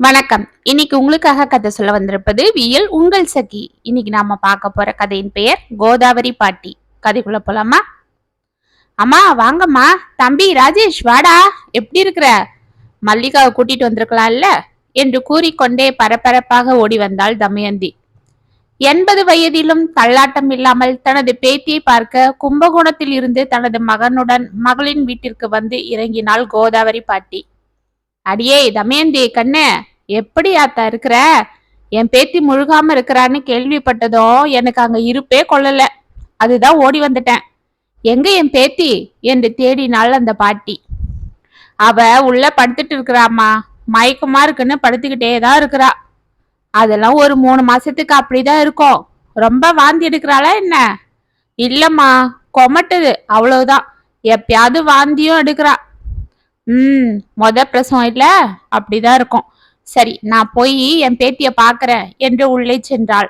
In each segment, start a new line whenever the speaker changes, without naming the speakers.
வணக்கம். இன்னைக்கு உங்களுக்காக கதை சொல்ல வந்திருப்பது வியல் உங்கள் சகி. இன்னைக்கு நாம பார்க்க போற கதையின் பெயர் கோதாவரி பாட்டி. கதைக்குள்ள போலாமா? அம்மா வாங்கம்மா. தம்பி ராஜேஷ் வாடா. எப்படி இருக்கிற? மல்லிகாவை கூட்டிட்டு வந்திருக்கலாம்ல என்று கூறிக்கொண்டே பரபரப்பாக ஓடி வந்தாள் தமயந்தி. 80 வயதிலும் தள்ளாட்டம் இல்லாமல் தனது பேத்தியை பார்க்க கும்பகோணத்தில் இருந்து தனது மகனுடன் மகளின் வீட்டிற்கு வந்து இறங்கினாள் கோதாவரி பாட்டி. அடியே தமயந்தி கண்ணு, எப்படி ஆத்தா இருக்கிற? என் பேத்தி முழுகாம இருக்கிறான்னு கேள்விப்பட்டதும் எனக்கு அங்க இருப்பே கொள்ளல. அதுதான் ஓடி வந்துட்டேன். எங்க என் பேத்தி என்று தேடினாள் அந்த பாட்டி. அவ உள்ள படுத்துட்டு இருக்கிறாமா. மயக்கமா இருக்குன்னு படுத்துக்கிட்டே தான் இருக்கிறா. அதெல்லாம் ஒரு 3 மாசத்துக்கு அப்படிதான் இருக்கும். ரொம்ப வாந்தி எடுக்கிறாளா என்ன? இல்லம்மா, கொமட்டுது அவ்வளவுதான். எப்பயாவது வாந்தியும் எடுக்கிறா. மொத பிரசவம் இல்ல, அப்படிதான் இருக்கும். சரி, நான் போய் என் பேத்திய பாக்குறேன் என்று உள்ளே சென்றாள்.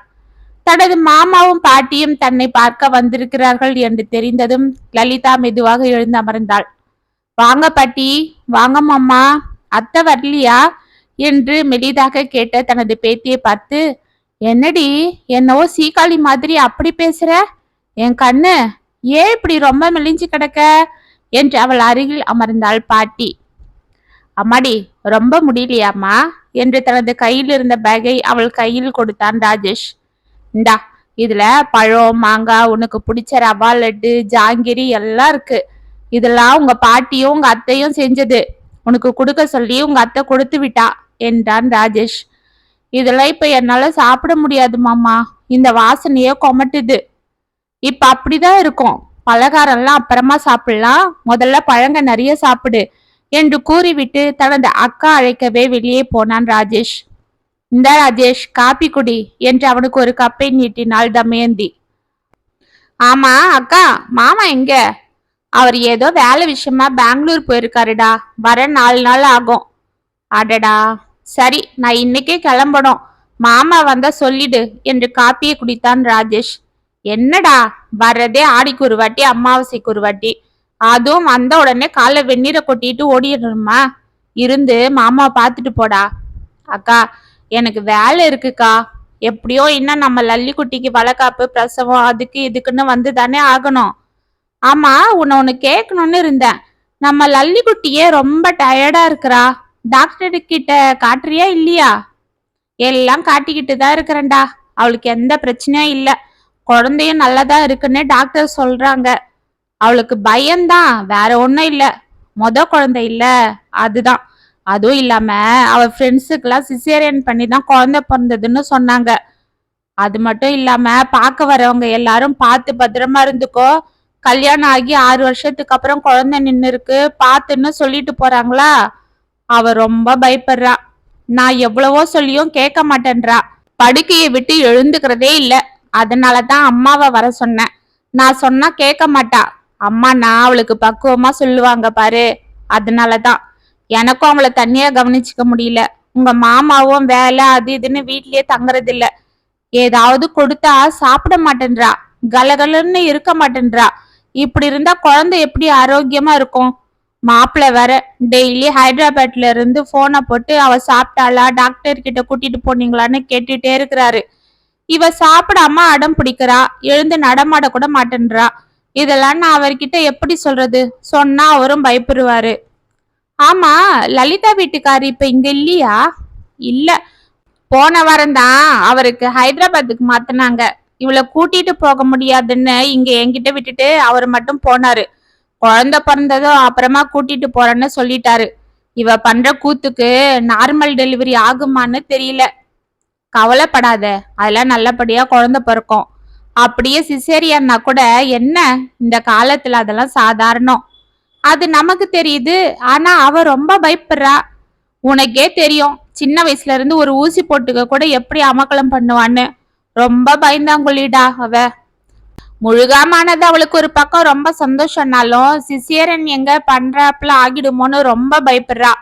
தனது மாமாவும் பாட்டியும் தன்னை பார்க்க வந்திருக்கிறார்கள் என்று தெரிந்ததும் லலிதா மெதுவாக எழுந்து அமர்ந்தாள். வாங்க பாட்டி, வாங்க மாமா. அத்தை வரலையா என்று மெலிதாக கேட்ட தனது பேத்தியை பார்த்து, என்னடி என்னவோ சீக்காளி மாதிரி அப்படி பேசுற? என் கண்ணு ஏன் இப்படி ரொம்ப மெலிஞ்சு கிடக்க என்று அவள் அருகில் அமர்ந்தாள் பாட்டி. அம்மாடி ரொம்ப முடியலையாம்மா என்று தனது கையில் இருந்த பேக்கை அவள் கையில் கொடுத்தான் ராஜேஷ். இந்தா, இதுல பழம், மாங்காய், உனக்கு பிடிச்ச ரவா லட்டு, ஜாங்கிரி எல்லாம் இருக்கு. இதெல்லாம் உங்க பாட்டியும் உங்க அத்தையும் செஞ்சது. உனக்கு கொடுக்க சொல்லி உங்க அத்தை கொடுத்து விட்டா என்றான் ராஜேஷ். இதெல்லாம் இப்ப என்னால சாப்பிட முடியாது மாமா. இந்த வாசனையே கொமட்டுது. இப்ப அப்படிதான் இருக்கும். பலகாரம்லாம் அப்புறமா சாப்பிடலாம், முதல்ல பழங்க நிறைய சாப்பிடு என்று கூறிவிட்டு தனது அக்கா அழைக்கவே வெளியே போனான் ராஜேஷ். இந்த ராஜேஷ், காப்பி குடி என்று அவனுக்கு ஒரு கப்பை நீட்டினாள் தமயந்தி. ஆமா அக்கா, மாமா எங்க? அவர் ஏதோ வேலை விஷயமா பெங்களூர் போயிருக்காருடா. வர 4 நாள் ஆகும். அடடா, சரி, நான் இன்னைக்கே கிளம்பணும். மாமா வந்தா சொல்லிடு என்று காப்பியை குடித்தான் ராஜேஷ். என்னடா, வர்றதே ஆடிக்கு ஒரு வாட்டி, அமாவாசைக்கு ஒரு வாட்டி. அதுவும் வந்த உடனே காலைல வெந்நீரை கொட்டிட்டு ஓடிடணுமா? இருந்து மாமா பார்த்துட்டு போடா. அக்கா, எனக்கு வேலை இருக்குக்கா. எப்படியோ இன்னும் நம்ம லல்லி குட்டிக்கு வளகாப்பு, பிரசவம், அதுக்கு இதுக்குன்னு வந்து தானே ஆகணும். ஆமா, உன்னை கேட்கணும்னு இருந்தேன். நம்ம லல்லி குட்டியே ரொம்ப டயர்டா இருக்கிறா. டாக்டர் கிட்ட காட்டுறியா இல்லையா? எல்லாம் காட்டிக்கிட்டு தான் இருக்கிறேன்டா. அவளுக்கு எந்த பிரச்சனையும் இல்லை. குழந்தையும் நல்லதா இருக்குன்னு டாக்டர் சொல்றாங்க. அவளுக்கு பயம்தான், வேற ஒண்ணும் இல்ல. குழந்தை இல்ல, அதுதான். அதுவும் இல்லாம அவ ஃப்ரெண்ட்ஸுக்கெல்லாம் சிசேரியன் பண்ணி தான் குழந்தை பிறந்ததுன்னு சொன்னாங்க. அது மட்டும் இல்லாம பார்க்க வரவங்க எல்லாரும் பார்த்து பத்திரமா இருந்துக்கோ. கல்யாணம் ஆகி 6 வருஷத்துக்கு அப்புறம் குழந்தை நின்னு இருக்கு பார்த்துன்னு சொல்லிட்டு போறாங்களா. அவ ரொம்ப பயப்படுறா. நான் எவ்வளவோ சொல்லியும் கேட்க மாட்டேன்றா. படுக்கையை விட்டு எழுந்துக்கிறதே இல்ல. அதனாலதான் அம்மாவை வர சொன்னேன். நான் சொன்னா கேட்க மாட்டா. அம்மா நான் அவளுக்கு பக்குவமா சொல்லுவாங்க பாரு. அதனாலதான் எனக்கும் அவளை தனியா கவனிச்சுக்க முடியல. உங்க மாமாவும் வேலை அது இதுன்னு வீட்லயே தங்குறது இல்ல. ஏதாவது கொடுத்தா சாப்பிட மாட்டேன்றா. கலகலன்னு இருக்க மாட்டேன்றா. இப்படி இருந்தா குழந்தை எப்படி ஆரோக்கியமா இருக்கும்? மாப்பிள்ள வேற டெய்லி ஹைதராபாத்ல இருந்து போனை போட்டு அவ சாப்பிட்டாளா, டாக்டர் கிட்ட கூட்டிட்டு போனீங்களான்னு கேட்டுட்டே இருக்கிறாரு. இவ சாப்பிடாம அடம் பிடிக்கிறா. எழுந்து நடமாட கூட மாட்டேன்றா. இதெல்லாம் நான் அவர்கிட்ட எப்படி சொல்றது? சொன்னா அவரும் பயப்படுவாரு. ஆமா, லலிதா வீட்டுக்காரு இப்ப இங்க இல்லையா? இல்ல, போன வாரம் தான் அவருக்கு ஹைதராபாத்துக்கு மாத்தினாங்க. இவளை கூட்டிட்டு போக முடியாதுன்னு இங்க என்கிட்ட விட்டுட்டு அவர் மட்டும் போனாரு. குழந்தை பிறந்ததும் அப்புறமா கூட்டிட்டு போறேன்னு சொல்லிட்டாரு. இவ பண்ற கூத்துக்கு நார்மல் டெலிவரி ஆகுமான்னு தெரியல. கவலைப்படாத, அதெல்லாம் நல்லபடியா குழந்தை பிறக்கும். அப்படியே சிசேரியன்னா கூட என்ன, இந்த காலத்துல அதெல்லாம் சாதாரணம். அது நமக்கு தெரியுது. ஆனா அவ ரொம்ப பயப்படுறா. உனக்கே தெரியும், சின்ன வயசுல இருந்து ஒரு ஊசி போட்டுக்க கூட எப்படி அமக்கலம் பண்ணுவான்னு. ரொம்ப பயந்தாங்குழிடா அவ. முழுகாமானது அவளுக்கு ஒரு பக்கம் ரொம்ப சந்தோஷம்னாலும் சிசேரியன் எங்க பண்றாப்புல ஆகிடுமோன்னு ரொம்ப பயப்படுறா.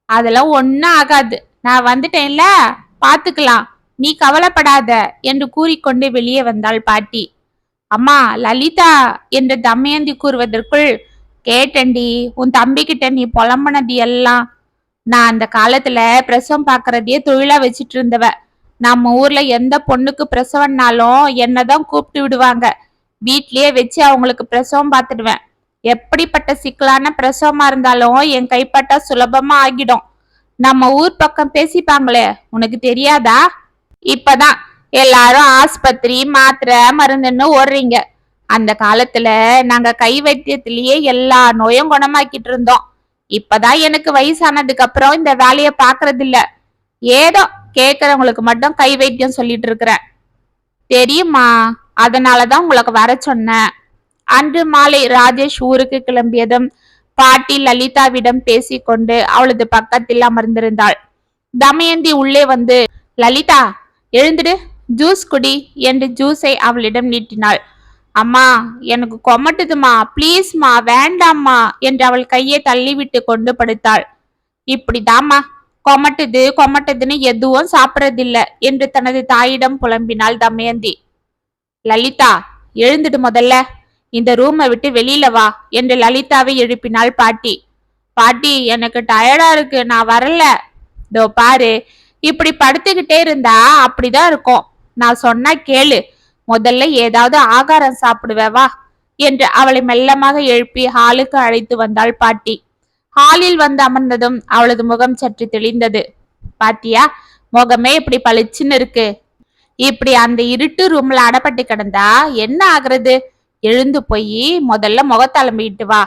அதெல்லாம் ஒன்னும் ஆகாது, நான் வந்துட்டேன்ல, பாத்துக்கலாம், நீ கவலைப்படாத என்று கூறிக்கொண்டு வெளியே வந்தாள் பாட்டி. அம்மா லலிதா என்று தமயந்தி கூறுவதற்குள், கேட்டண்டி, உன் தம்பி கிட்ட நீ புலம்புனது எல்லாம். நான் அந்த காலத்துல பிரசவம் பாக்குறதையே தொழிலா வச்சிட்டு இருந்தவ. நம்ம ஊர்ல எந்த பொண்ணுக்கு பிரசவம்னாலும் என்னதான் கூப்பிட்டு விடுவாங்க. வீட்லயே வச்சு அவங்களுக்கு பிரசவம் பார்த்துடுவேன். எப்படிப்பட்ட சிக்கலான பிரசவமா இருந்தாலும் என் கைப்பட்டா சுலபமா ஆகிடும். நம்ம ஊர் பக்கம் பேசிப்பாங்களே, உனக்கு தெரியாதா? இப்பதான் எல்லாரும் ஆஸ்பத்திரி மாத்திரை மருந்துன்னு ஓடுறீங்க. அந்த காலத்துல நாங்க கை வைத்தியத்திலேயே எல்லா நோயும் குணமாக்கிட்டு இருந்தோம். இப்பதான் எனக்கு வயசானதுக்கு அப்புறம் இந்த வேலைய பாக்குறது இல்ல. ஏதோ கேக்குறவங்களுக்கு மட்டும் கை வைத்தியம் சொல்லிட்டு இருக்கிறேன். தெரியுமா, அதனாலதான் உங்களுக்கு வர சொன்னேன். அன்று மாலை ராஜேஷ் ஊருக்கு கிளம்பியதும் பாட்டி லலிதாவிடம் பேசிக்கொண்டு அவளது பக்கத்தில் அமர்ந்திருந்தாள். தமயந்தி உள்ளே வந்து, லலிதா எழுந்துடு, ஜூஸ் குடி என்று ஜூஸை அவளிடம் நீட்டினாள். அம்மா எனக்கு கொமட்டுதுமா, பிளீஸ்மா, வேண்டாம்மா என்று அவள் கையை தள்ளிவிட்டு கொண்டு படுத்தாள். இப்படிதாம்மா, கொமட்டுது கொமட்டுதுன்னு எதுவும் சாப்பிடறதில்ல என்று தனது தாயிடம் புலம்பினாள் தமயந்தி. லலிதா எழுந்துடு, முதல்ல இந்த ரூமை விட்டு வெளியில வா என்று லலிதாவை எழுப்பினாள் பாட்டி. பாட்டி எனக்கு டயர்டா இருக்கு, நான் வரல. இதோ பாரு, இப்படி படுத்துக்கிட்டே இருந்தா அப்படிதான் இருக்கும். நான் சொன்னா கேளு, முதல்ல ஏதாவது ஆகாரம் சாப்பிடுவா என்று அவளை மெல்லமாக எழுப்பி ஹாலுக்கு அழைத்து வந்தாள் பாட்டி. ஹாலில் வந்து அமர்ந்ததும் அவளது முகம் சற்று தெளிந்தது. பாத்தியா, முகமே இப்படி பளிச்சுன்னு இருக்கு. இப்படி அந்த இருட்டு ரூம்ல அடப்பட்டு கிடந்தா என்ன ஆகுறது? எழுந்து போய் முதல்ல முகத்தலம்பிட்டு வா.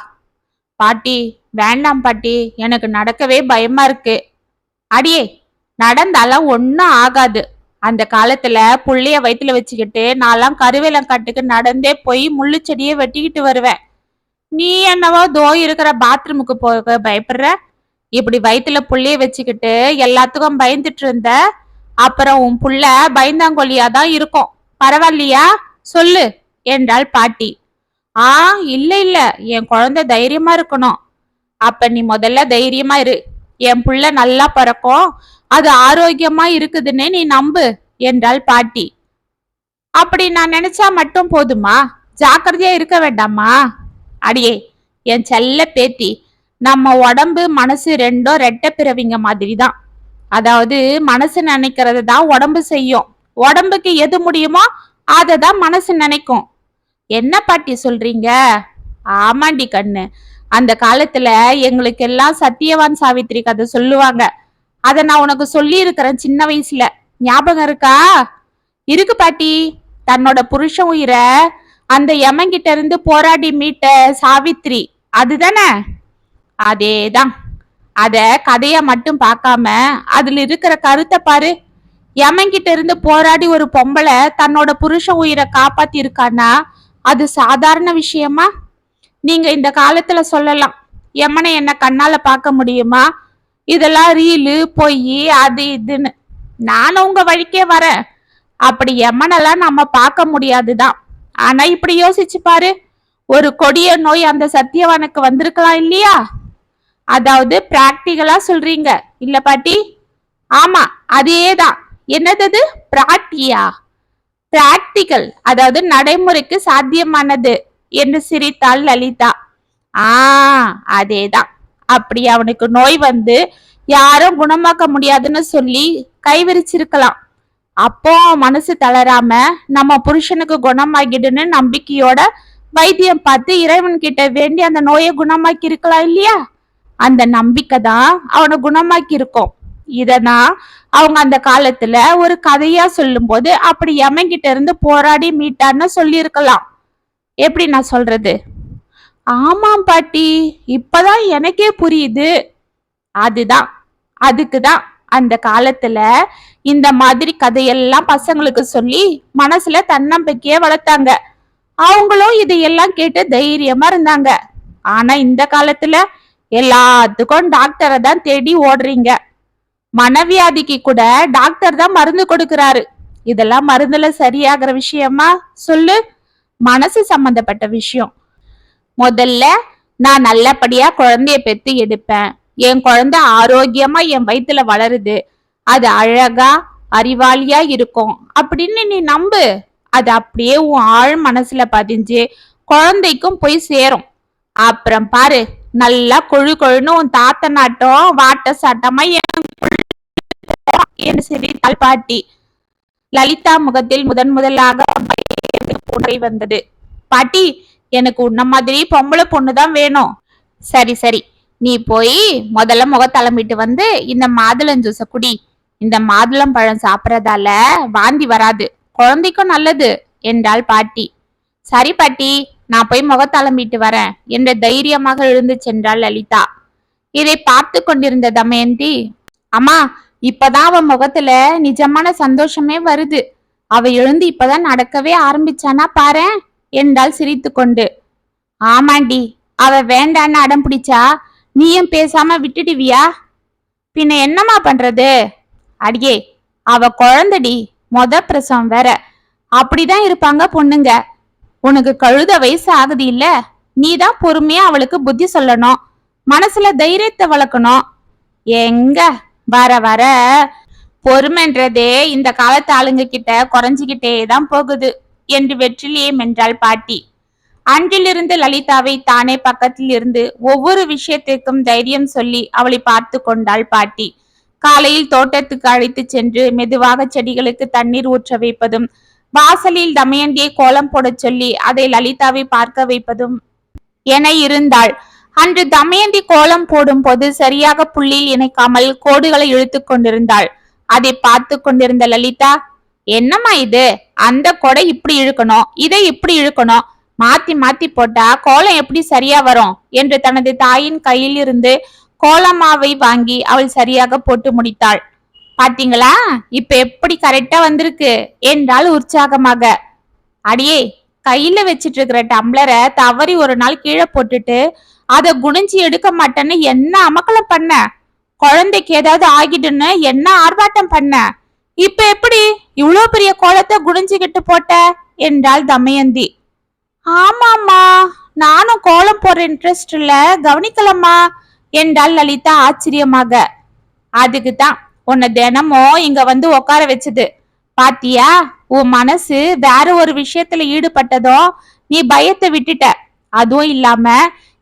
பாட்டி வேண்டாம் பாட்டி, எனக்கு நடக்கவே பயமா இருக்கு. அடியே, நடந்தாலும் ஒன்னும் ஆகாது. அந்த காலத்துல புள்ளைய வயித்துல வச்சுக்கிட்டு நான்லாம் கருவேலங்காட்டுக்கு நடந்தே போய் முள்ளு செடியை வெட்டிக்கிட்டு வருவேன். நீ என்னவோ தோ இருக்கிற பாத்ரூமுக்கு போக பயப்படுற. இப்படி வயித்துல புள்ளைய வச்சுக்கிட்டு எல்லாத்துக்கும் பயந்துட்டு இருந்த அப்புறம் உன் புள்ள பயந்தாங்கொல்லியாதான் இருக்கும். பரவாயில்லையா சொல்லு என்றாள் பாட்டி. இல்ல இல்ல, என் குழந்தை தைரியமா இருக்கணும். அப்ப நீ முதல்ல தைரியமா இரு. என் புள்ள நல்லா பிறக்கும், அது ஆரோக்கியமா இருக்குதுன்னு நீ நம்பு என்றாள் பாட்டி. அப்படி நான் நினைச்சா மட்டும் போதுமா? ஜாக்கிரதையா இருக்க வேண்டாமா? அடியே என் செல்ல பேத்தி, நம்ம உடம்பு மனசு ரெண்டும் ரெட்ட பிறவிங்க மாதிரிதான். அதாவது மனசு நினைக்கிறது தான் உடம்பு செய்யும். உடம்புக்கு எது முடியுமோ அததான் மனசு நினைக்கும். என்ன பாட்டி சொல்றீங்க? ஆமாண்டி கண்ணு, அந்த காலத்துல எங்களுக்கு எல்லாம் சத்தியவான் சாவித்திரி கதை சொல்லுவாங்க. அத நான் உனக்கு சொல்லி இருக்கிறேன் சின்ன வயசுல. ஞாபகம் இருக்கா? இருக்கு பாட்டி. தன்னோட புருஷ உயிரை அந்த யமங்கிட்ட இருந்து போராடி மீட்ட சாவித்திரி அதுதானே? அதேதான். அத கதைய மட்டும் பார்க்காம அதுல இருக்கிற கருத்தை பாரு. யமங்கிட்ட இருந்து போராடி ஒரு பொம்பளை தன்னோட புருஷ உயிரை காப்பாத்தி இருக்கான்னா அது சாதாரண விஷயமா? நீங்க இந்த காலத்துல சொல்லலாம், யமனை என்ன கண்ணால பார்க்க முடியுமா, இதெல்லாம் ரீலு பொய் அது இதுன்னு. நானும் உங்க வழிக்கே வரேன். அப்படி யமனெல்லாம் நம்ம பார்க்க முடியாதுதான். ஆனா இப்படி யோசிச்சு பாரு, ஒரு கொடிய நோய் அந்த சத்தியவானுக்கு வந்திருக்கலாம் இல்லையா? அதாவது பிராக்டிகலா சொல்றீங்க இல்ல பாட்டி? ஆமா, அதேதான். என்னது பிராட்டியா? பிராக்டிகல், அதாவது நடைமுறைக்கு சாத்தியமானது என்று சிரித்தாள் லலிதா. அதேதான். அப்படி அவனுக்கு நோய் வந்து யாரும் குணமாக்க முடியாதுன்னு சொல்லி கைவிரிச்சிருக்கலாம். அப்போ மனசு தளராம நம்ம புருஷனுக்கு குணமாகிடுன்னு நம்பிக்கையோட வைத்தியம் பார்த்து இறைவன் கிட்ட வேண்டி அந்த நோயை குணமாக்கி இருக்கலாம் இல்லையா? அந்த நம்பிக்கை தான் அவனை குணமாக்கி இருக்கும். இததான் அவங்க அந்த காலத்துல ஒரு கதையா சொல்லும் போது அப்படி யமன்கிட்ட இருந்து போராடி மீட்டான்னு சொல்லி இருக்கலாம். எப்படி நான் சொல்றது? ஆமாம் பாட்டி, இப்பதான் எனக்கே புரியுது. அதுக்குதான் அந்த காலத்துல இந்த மாதிரி கதையெல்லாம் பசங்களுக்கு சொல்லி மனசுல தன்னம்பிக்கைய வளர்த்தாங்க. அவங்களும் இதையெல்லாம் கேட்டு தைரியமா இருந்தாங்க. ஆனா இந்த காலத்துல எல்லாத்துக்கும் டாக்டரை தான் தேடி ஓடுறீங்க. மனவியாதிக்கு கூட டாக்டர் தான் மருந்து கொடுக்கிறாரு. இதெல்லாம் மருந்துல சரியாகிற விஷயமா சொல்லு? மனசு சம்பந்தப்பட்ட விஷயம். முதல்ல நான் நல்லபடியா குழந்தைய பெத்து எடுப்பேன், என் குழந்தை ஆரோக்கியமா என் வயித்துல வளருது, அது அழகா அறிவாளியா இருக்கும் அப்படின்னு நீ நம்பு. அது அப்படியே உன் ஆழ் மனசுல பதிஞ்சு குழந்தைக்கும் போய் சேரும். அப்புறம் பாரு, நல்லா கொழு கொழுன்னு உன் தாத்த நாட்டம் வாட்ட சாட்டமா என்று சிரித்தாள் பாட்டி. லலிதா முகத்தில் முதலாக புன்னகை வந்தது. பாட்டி, எனக்கு உன்ன மாதிரி பொம்பளை பொண்ணுதான் வேணும். சரி சரி, நீ போய் முதல்ல முகத்தளம்பிட்டு வந்து இந்த மாதுளம் ஜூஸ குடி. இந்த மாதுளம் பழம் சாப்பிடறதால வாந்தி வராது, குழந்தைக்கும் நல்லது என்றாள் பாட்டி. சரி பாட்டி, நான் போய் முகத்தளம்பிட்டு வரேன் என்று தைரியமாக எழுந்து சென்றாள் லலிதா. இதை பார்த்து கொண்டிருந்த தமயந்தி, அம்மா, இப்பதான் அவ முகத்துல நிஜமான சந்தோஷமே வருது. அவ எழுந்து இப்பதான் நடக்கவே ஆரம்பிச்சானா பாரு என்றாள் சிரித்து கொண்டு. ஆமாண்டி, அவ வேண்டான்னு அடம் பிடிச்சா நீயும் பேசாம விட்டுடுவியா? பின்ன என்னம்மா பண்றது? அடியே, அவ குழந்தடி, பிரசவம் வேற. அப்படிதான் இருப்பாங்க பொண்ணுங்க. உனக்கு கழுத வயசு ஆகுது இல்ல, நீதான் பொறுமையா அவளுக்கு புத்தி சொல்லணும், மனசுல தைரியத்தை வளர்க்கணும். எங்க வர வர பொறுமைன்றதே இந்த காலத்து ஆளுங்க கிட்ட குறைஞ்சுகிட்டே தான் போகுது என்று வெற்றிலேயே மென்றாள் பாட்டி. அன்றிலிருந்து லலிதாவை தானே பக்கத்தில் இருந்து ஒவ்வொரு விஷயத்திற்கும் தைரியம் சொல்லி அவளை பார்த்து கொண்டாள் பாட்டி. காலையில் தோட்டத்துக்கு அழைத்து சென்று மெதுவாக செடிகளுக்கு தண்ணீர் ஊற்ற வைப்பதும், வாசலில் தமயந்தியை கோலம் போட சொல்லி அதை லலிதாவை பார்க்க வைப்பதும் என இருந்தாள். அன்று தமயந்தி கோலம் போடும் போது சரியாக புள்ளியில் இணைக்காமல் கோடுகளை இழுத்து கொண்டிருந்தாள். அதை பார்த்து கொண்டிருந்த லலிதா, என்னம்மா இது, அந்த கொடை இப்படி இழுக்கணும், இதை இப்படி இழுக்கணும், மாத்தி மாத்தி போட்டா கோலம் எப்படி சரியா வரும் என்று தனது தாயின் கையில் இருந்து கோலமாவை வாங்கி அவள் சரியாக போட்டு முடித்தாள். பாத்தீங்களா, இப்ப எப்படி கரெக்டா வந்திருக்கு என்றால் உற்சாகமாக. அடியே, கையில வச்சிட்டு இருக்கிற டம்ளரை தவறி ஒரு நாள் கீழே போட்டுட்டு அதை குனிஞ்சி எடுக்க மாட்டேன்னு என்ன அமக்கலம் பண்ண? குழந்தைக்கு ஏதாவது ஆகிடுன்னு என்ன ஆர்ப்பாட்டம் பண்ண? இப்ப எப்படி இவ்வளவு பெரிய கோலத்தை குனிஞ்சுக்கிட்டு போட்ட என்றாள் தமயந்தி. ஆமாம்மா, நானும் கோலம் போற இன்ட்ரெஸ்ட்ல கவனிக்கலம்மா என்றாள் லலிதா ஆச்சரியமாக. அதுக்குதான் உன்னை தினமும் இங்க வந்து உட்கார வச்சது. பாத்தியா, உன் மனசு வேற ஒரு விஷயத்துல ஈடுபட்டதோ நீ பயத்தை விட்டுட்ட. அதுவும் இல்லாம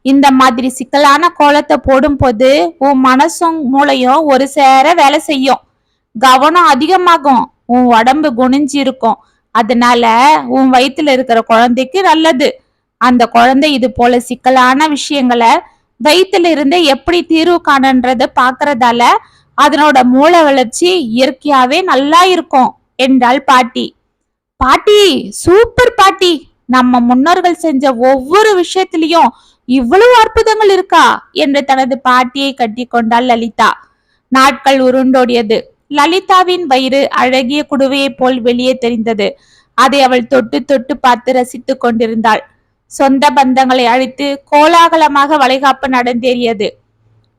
இந்த மாதிரி சிக்கலான கோலத்தை போடும் போது உன் மனசும் மூளையும் ஒரு சேர வேலை செய்யும், கவனம் அதிகமாகும், உன் உடம்பு குனிஞ்சு இருக்கும். அதனால உன் வயிற்றுல இருக்கிற குழந்தைக்கு நல்லது. அந்த குழந்தை இது போல சிக்கலான விஷயங்களை வயிற்றுல இருந்து எப்படி தீர்வு காணன்றத பாக்குறதால அதனோட மூளை வளர்ச்சி இயற்கையாவே நல்லா இருக்கும் என்றாள் பாட்டி. பாட்டி, சூப்பர் பாட்டி, நம்ம முன்னோர்கள் செஞ்ச ஒவ்வொரு விஷயத்திலையும் இவ்வளவு அற்புதங்கள் இருக்கா என்று தனது பாட்டியை கட்டி கொண்டாள் லலிதா. நாட்கள் உருண்டோடியது. லலிதாவின் வயிறு அழகிய குடுவையை போல் வெளியே தெரிந்தது. அதை அவள் தொட்டு தொட்டு பார்த்து ரசித்துக் கொண்டிருந்தாள். சொந்த பந்தங்களை அழைத்து கோலாகலமாக வளைகாப்பு நடந்தேறியது.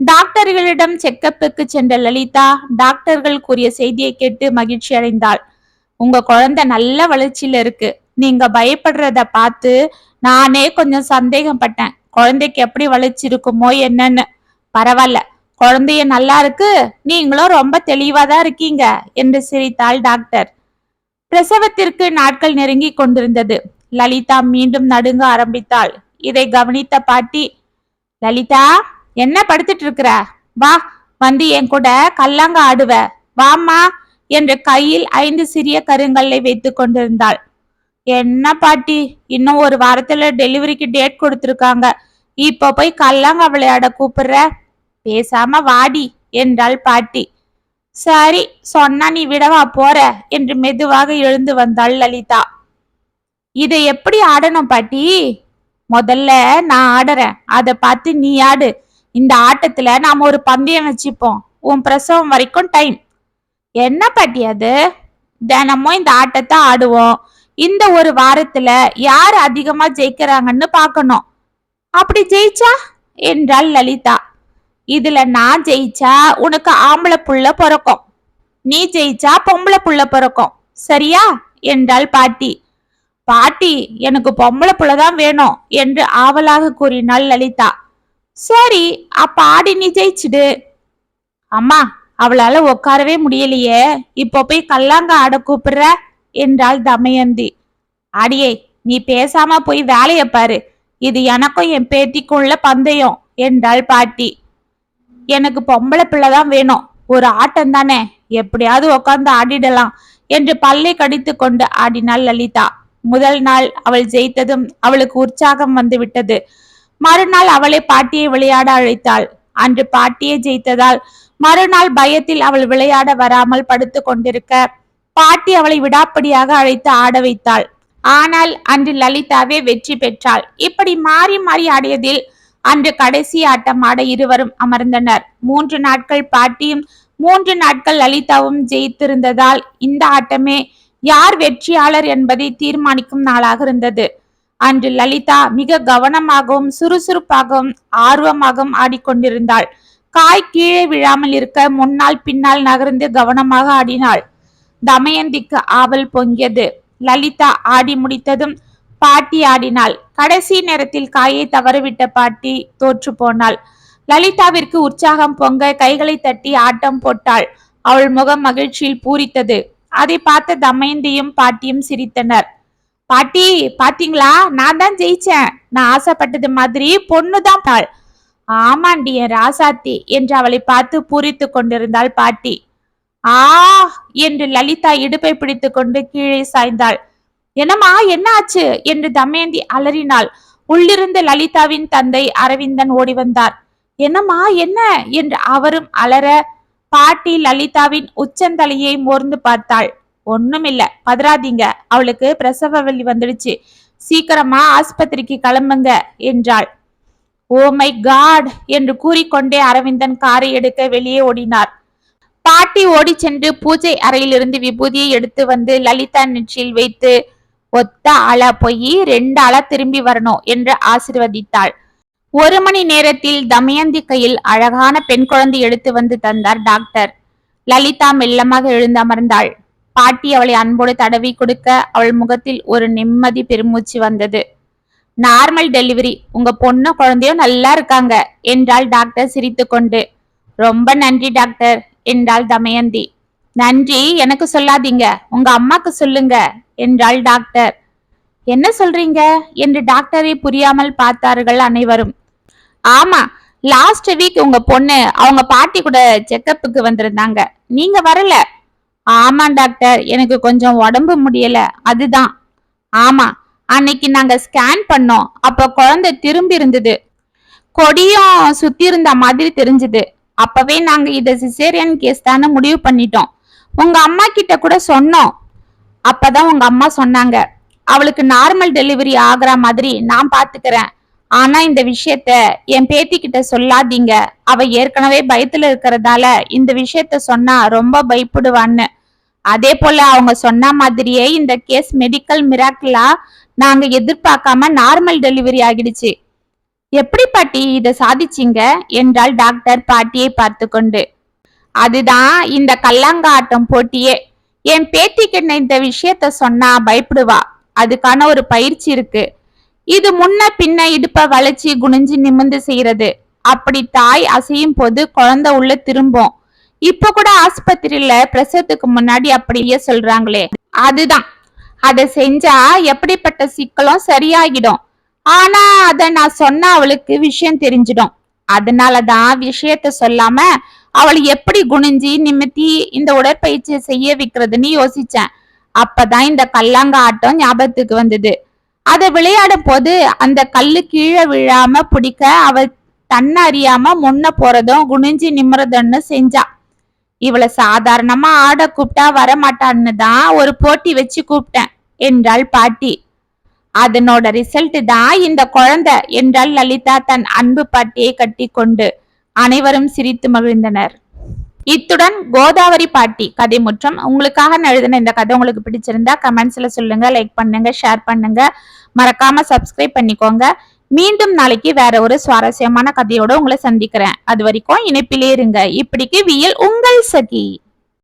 டாக்டர்களிடம் செக்கப்புக்கு சென்ற லலிதா டாக்டர்கள் கூறிய செய்தியை கேட்டு மகிழ்ச்சி அடைந்தாள். உங்க குழந்தை நல்ல வளர்ச்சியில இருக்கு. நீங்க பயப்படுறத பார்த்து நானே கொஞ்சம் சந்தேகப்பட்டேன், குழந்தைக்கு எப்படி வளர்ச்சி இருக்குமோ என்னன்னு. பரவாயில்ல, குழந்தைய நல்லா இருக்கு, நீங்களும் ரொம்ப தெளிவாதான் இருக்கீங்க என்று சிரித்தாள் டாக்டர். பிரசவத்திற்கு நாட்கள் நெருங்கி கொண்டிருந்தது. லலிதா மீண்டும் நடுங்க ஆரம்பித்தாள். இதை கவனித்த பாட்டி, லலிதா, என்ன படுத்துட்டு இருக்கிற? வா, வந்து என் கூட கல்லாங்க ஆடுவ, வாமா என்ற கையில் 5 சிறிய கருங்கல்லை வைத்து கொண்டிருந்தாள். என்ன பாட்டி, இன்னும் ஒரு வாரத்துல டெலிவரிக்கு டேட் கொடுத்திருக்காங்க, இப்ப போய் கல்லாங்க விளையாட கூப்பிடுற? பேசாம வாடி என்றாள் பாட்டி. சரி, சொன்னா நீ விடவா போற என்று மெதுவாக எழுந்து வந்தாள் லலிதா. இதை எப்படி ஆடணும் பாட்டி? முதல்ல நான் ஆடுறேன், அதை பார்த்து நீ ஆடு. இந்த ஆட்டத்துல நாம ஒரு பந்தயம் வச்சுப்போம், உன் பிரசவம் வரைக்கும் டைம். என்ன பாட்டி அது? தினமும் இந்த ஆட்டத்தை ஆடுவோம். இந்த ஒரு வாரத்துல யார் அதிகமா ஜெயிக்கிறாங்கன்னு பாக்கணும். அப்படி ஜெயிச்சா என்றாள் லலிதா. இதுல நான் ஜெயிச்சா உனக்கு ஆம்பளை புள்ள பிறக்கும், நீ ஜெயிச்சா பொம்பளை புள்ள பிறக்கும், சரியா என்றாள் பாட்டி. பாட்டி, எனக்கு பொம்பளை புள்ளதான் வேணும் என்று ஆவலாக கூறினாள் லலிதா. சரி, அப்ப ஆடி நீ ஜெயிச்சுடு. அம்மா, அவளால உட்காரவே முடியலையே, இப்போ போய் கல்லாங்க ஆட கூப்பிடுற என்றாள் தமயந்தி. அடியே, நீ பேசாம போய் வேலைய பாரு, இது எனக்கும் என் பேத்திக்குள்ள பந்தயம் என்றாள் பாட்டி. எனக்கு பொம்பளை பிள்ளைதான் வேணும், ஒரு ஆட்டம் தானே, எப்படியாவது உக்காந்து ஆடிடலாம் என்று பல்லை கடித்து கொண்டு ஆடினாள் லலிதா. முதல் நாள் அவள் ஜெயித்ததும் அவளுக்கு உற்சாகம் வந்து விட்டது. மறுநாள் அவளை பாட்டியை விளையாட அழைத்தாள். அன்று பாட்டியை ஜெயித்ததால் மறுநாள் பயத்தில் அவள் விளையாட வராமல் படுத்து கொண்டிருக்க பாட்டி அவளை விடாப்படியாக அழைத்து ஆட வைத்தாள். ஆனால் அன்று லலிதாவே வெற்றி பெற்றாள். இப்படி மாறி மாறி ஆடியதில் அன்று கடைசி ஆட்டம் ஆட இருவரும் அமர்ந்தனர். 3 நாட்கள் பாட்டியும் 3 நாட்கள் லலிதாவும் ஜெயித்திருந்ததால் இந்த ஆட்டமே யார் வெற்றியாளர் என்பதை தீர்மானிக்கும் நாளாக இருந்தது. அன்று லலிதா மிக கவனமாகவும் சுறுசுறுப்பாகவும் ஆர்வமாகவும் ஆடிக்கொண்டிருந்தாள். காய் கீழே விழாமல் இருக்க முன்னால் பின்னால் நகர்ந்து கவனமாக ஆடினாள். தமயந்திக்கு ஆவல் பொங்கியது. லலிதா ஆடி முடித்ததும் பாட்டி ஆடினாள். கடைசி நேரத்தில் காயை தவறவிட்ட பாட்டி தோற்று போனாள். லலிதாவிற்கு உற்சாகம் பொங்க கைகளை தட்டி ஆட்டம் போட்டாள். அவள் முகம் மகிழ்ச்சியில் பூரித்தது. அதை பார்த்த தமயந்தியும் பாட்டியும் சிரித்தனர். பாட்டி பாத்தீங்களா, நான் தான் ஜெயிச்சேன், நான் ஆசைப்பட்டது மாதிரி பொண்ணுதான். ஆமாண்டி என் ராசாத்தி என்று அவளை பார்த்து பூரித்து கொண்டிருந்தாள் பாட்டி. ஆ என்று லலிதா இடுப்பை பிடித்து கொண்டு கீழே சாய்ந்தாள். என்னம்மா என்ன ஆச்சு என்று தமயந்தி அலறினாள். உள்ளிருந்த லலிதாவின் தந்தை அரவிந்தன் ஓடி வந்தார். என்னம்மா என்ன என்று அவரும் அலற பாட்டி லலிதாவின் உச்சந்தலையை மோர்ந்து பார்த்தாள். ஒண்ணுமில்ல, பதறாதீங்க, அவளுக்கு பிரசவ வலி வந்துடுச்சு, சீக்கிரமா ஆஸ்பத்திரிக்கு கிளம்புங்க என்றாள். ஓ மை காட் என்று கூறிக்கொண்டே அரவிந்தன் காரை எடுக்க வெளியே ஓடினார். பாட்டி ஓடி சென்று பூஜை அறையிலிருந்து விபூதியை எடுத்து வந்து லலிதா நெற்றியில் வைத்து ஒத்த ஆளா போய் 2 ஆளா திரும்பி வரணும் என்று ஆசிர்வதித்தாள். 1 மணி நேரத்தில் தமயந்தி கையில் அழகான பெண் குழந்தை எடுத்து வந்து தந்தார் டாக்டர். லலிதா மெல்லமாக எழுந்து அமர்ந்தாள். பாட்டி அவளை அன்போடு தடவி கொடுக்க அவள் முகத்தில் ஒரு நிம்மதி பெருமூச்சு வந்தது. நார்மல் டெலிவரி, உங்க பொண்ணு குழந்தையும் நல்லா இருக்காங்க என்றாள் டாக்டர் சிரித்து கொண்டு. ரொம்ப நன்றி டாக்டர் என்றாள் தமயந்தி. நன்றி எனக்கு சொல்லாதீங்க, உங்க அம்மாக்கு சொல்லுங்க என்றாள் டாக்டர். என்ன சொல்றீங்க என்று டாக்டரை புரியாமல் பார்த்தார்கள் அனைவரும். ஆமா, லாஸ்ட் வீக் உங்க பொண்ணு அவங்க பாட்டி கூட செக்கப்புக்கு வந்திருந்தாங்க, நீங்க வரல. ஆமா டாக்டர், எனக்கு கொஞ்சம் உடம்பு முடியல, அதுதான். ஆமா, அன்னைக்கு நாங்க ஸ்கேன் பண்ணோம், அப்ப குழந்தை திரும்பி இருந்தது, கொடியும் சுத்தி இருந்த மாதிரி தெரிஞ்சது. அப்பவே நாங்க இத சிசேரியன் கேஸ் தானே முடிவு பண்ணிட்டோம். உங்க அம்மா கிட்ட கூட சொன்னோம். அப்பதான் உங்க அம்மா சொன்னாங்க, அவளுக்கு நார்மல் டெலிவரி ஆகுற மாதிரி நான் பாத்துக்கிறேன், ஆனா இந்த விஷயத்த என் பேத்தி கிட்ட சொல்லாதீங்க, அவ ஏற்கனவே பயத்துல இருக்கிறதால இந்த விஷயத்த சொன்னா ரொம்ப பயப்படுவான்னு. அதே போல அவங்க சொன்ன மாதிரியே இந்த கேஸ் மெடிக்கல் மிராக்கிளா நாங்க எதிர்பார்க்காம நார்மல் டெலிவரி ஆகிடுச்சு. எப்படி பாட்டி இத சாதிச்சிங்க என்றாள் டாக்டர் பாட்டியை பார்த்து கொண்டு. அதுதான் இந்த கல்லாங்காட்டம் போட்டியே. என் பேத்திக்கு இந்த விஷயத்த சொன்னா பயப்படுவா, அதுக்கான ஒரு பயிற்சி இருக்கு. இது முன்ன பின்ன இடுப்ப வளைச்சி குனிஞ்சு நிமிர்ந்து செய்யறது. அப்படி தாய் அசையும் போது குழந்தை உள்ள திரும்பும். இப்ப கூட ஆஸ்பத்திரியில பிரசவத்துக்கு முன்னாடி அப்படியே சொல்றாங்களே, அதுதான். அதை செஞ்சா எப்படிப்பட்ட சிக்கலும் சரியாகிடும். ஆனா அத நான் சொன்னா அவளுக்கு விஷயம் தெரிஞ்சிடும். அதனாலதான் விஷயத்த சொல்லாம அவளை எப்படி குனிஞ்சி நிமித்தி இந்த உடற்பயிற்சியை செய்ய வைக்கிறதுன்னு யோசிச்சேன். அப்பதான் இந்த கல்லாங்க ஆட்டம் ஞாபகத்துக்கு வந்தது. அதை விளையாடும் போது அந்த கல்லு கீழே விழாம பிடிக்க அவ தன்ன அறியாம முன்ன போறதும் குனிஞ்சி நிமிரதுன்னு செஞ்சா. இவளை சாதாரணமா ஆட கூப்பிட்டா வரமாட்டான்னு தான் ஒரு போட்டி வச்சு கூப்பிட்டேன் என்றாள் பாட்டி. அதனோட ரிசல்ட் தான் இந்த குழந்தை என்றாள் லலிதா தன் அன்பு பாட்டியை கட்டி கொண்டு. அனைவரும் சிரித்து மகிழ்ந்தனர். இத்துடன் கோதாவரி பாட்டி கதை முற்றம். உங்களுக்காக எழுதின இந்த கதை உங்களுக்கு பிடிச்சிருந்தா கமெண்ட்ஸ்ல சொல்லுங்க, லைக் பண்ணுங்க, ஷேர் பண்ணுங்க, மறக்காம சப்ஸ்கிரைப் பண்ணிக்கோங்க. மீண்டும் நாளைக்கு வேற ஒரு சுவாரஸ்யமான கதையோட உங்களை சந்திக்கிறேன். அது வரைக்கும் இணைப்பிலே இருங்க. இப்படிக்கு வியல் உங்கள் சகி.